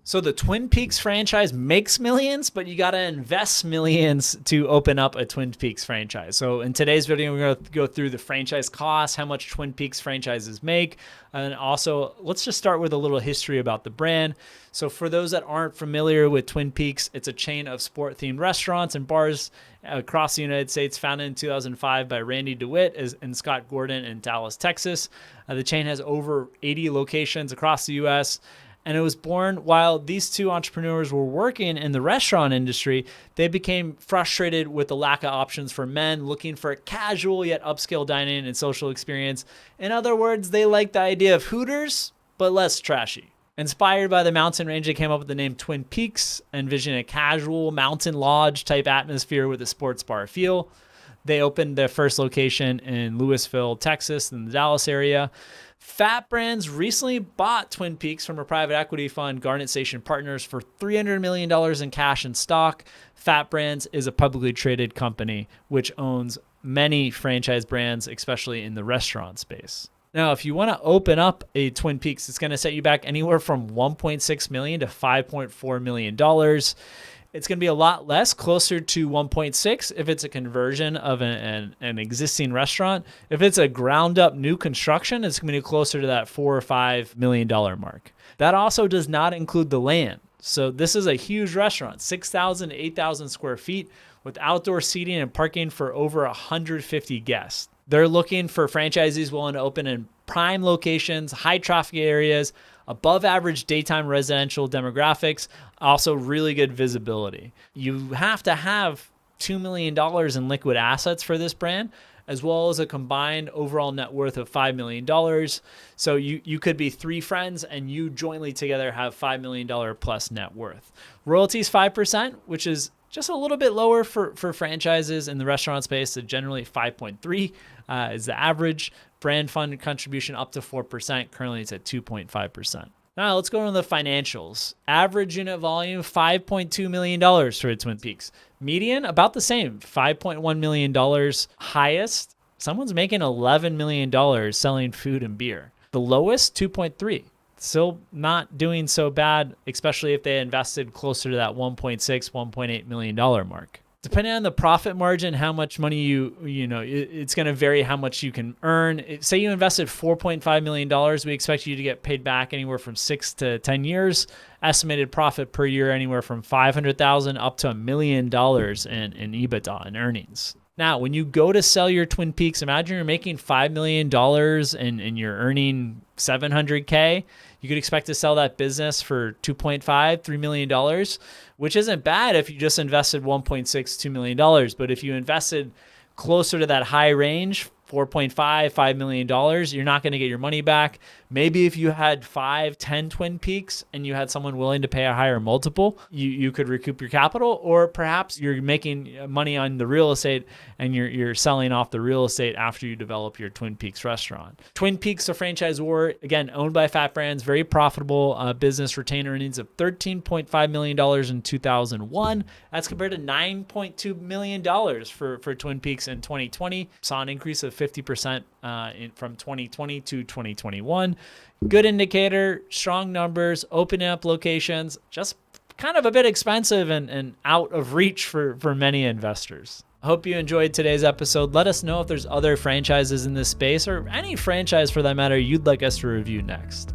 So the Twin Peaks franchise makes millions, but you got to invest millions to open up a Twin Peaks franchise. So in today's video, we're going to go through the franchise costs, how much Twin Peaks franchises make, and also let's just start with a little history about the brand. So for those that aren't familiar with Twin Peaks, it's a chain of sport-themed restaurants and bars across the United States, founded in 2005 by Randy DeWitt and Scott Gordon in Dallas, Texas. The chain has over 80 locations across the U.S., and it was born while these two entrepreneurs were working in the restaurant industry. They became frustrated with the lack of options for men looking for a casual yet upscale dining and social experience. In other words, they liked the idea of Hooters, but less trashy. Inspired by the mountain range, they came up with the name Twin Peaks, envisioning a casual mountain lodge type atmosphere with a sports bar feel. They opened their first location in Lewisville, Texas, in the Dallas area. Fat Brands recently bought Twin Peaks from a private equity fund, Garnet Station Partners, for $300 million in cash and stock. Fat Brands is a publicly traded company which owns many franchise brands, especially in the restaurant space. Now, if you want to open up a Twin Peaks, it's going to set you back anywhere from $1.6 million to $5.4 million. It's going to be a lot less, closer to 1.6 if it's a conversion of an existing restaurant. If it's a ground up new construction, it's going to be closer to that $4 or $5 million mark. That also does not include the land. So this is a huge restaurant, 6,000 to 8,000 square feet with outdoor seating and parking for over 150 guests. They're looking for franchisees willing to open in prime locations, high traffic areas, above average daytime residential demographics, also really good visibility. You have to have $2 million in liquid assets for this brand, as well as a combined overall net worth of $5 million. So you could be three friends and you jointly together have $5 million plus net worth. Royalties 5%, which is just a little bit lower for franchises in the restaurant space. So generally 5.3 is the average. Brand fund contribution up to 4%. Currently it's at 2.5%. Now let's go into the financials. Average unit volume, $5.2 million for Twin Peaks. Median, about the same, $5.1 million. Highest, someone's making $11 million selling food and beer. The lowest, 2.3. Still not doing so bad, especially if they invested closer to that $1.6, $1.8 million mark. Depending on the profit margin, how much money it's going to vary how much you can earn. Say you invested $4.5 million, we expect you to get paid back anywhere from 6 to 10 years. Estimated profit per year anywhere from $500,000 up to $1 million in EBITDA and earnings. Now, when you go to sell your Twin Peaks, imagine you're making $5 million and you're earning $700K. You could expect to sell that business for $2.5, $3 million, which isn't bad if you just invested $1.6, $2 million. But if you invested closer to that high range, $4.5, $5 million, you're not going to get your money back. Maybe if you had 5, 10 Twin Peaks and you had someone willing to pay a higher multiple, you could recoup your capital, or perhaps you're making money on the real estate and you're selling off the real estate after you develop your Twin Peaks restaurant. Twin Peaks, a franchisor, again, owned by Fat Brands, very profitable business, retained earnings of $13.5 million in 2001. That's compared to $9.2 million for Twin Peaks in 2020. Saw an increase of 50% from 2020 to 2021. Good indicator, strong numbers, opening up locations, just kind of a bit expensive and out of reach for many investors. I hope you enjoyed today's episode. Let us know if there's other franchises in this space or any franchise for that matter you'd like us to review next.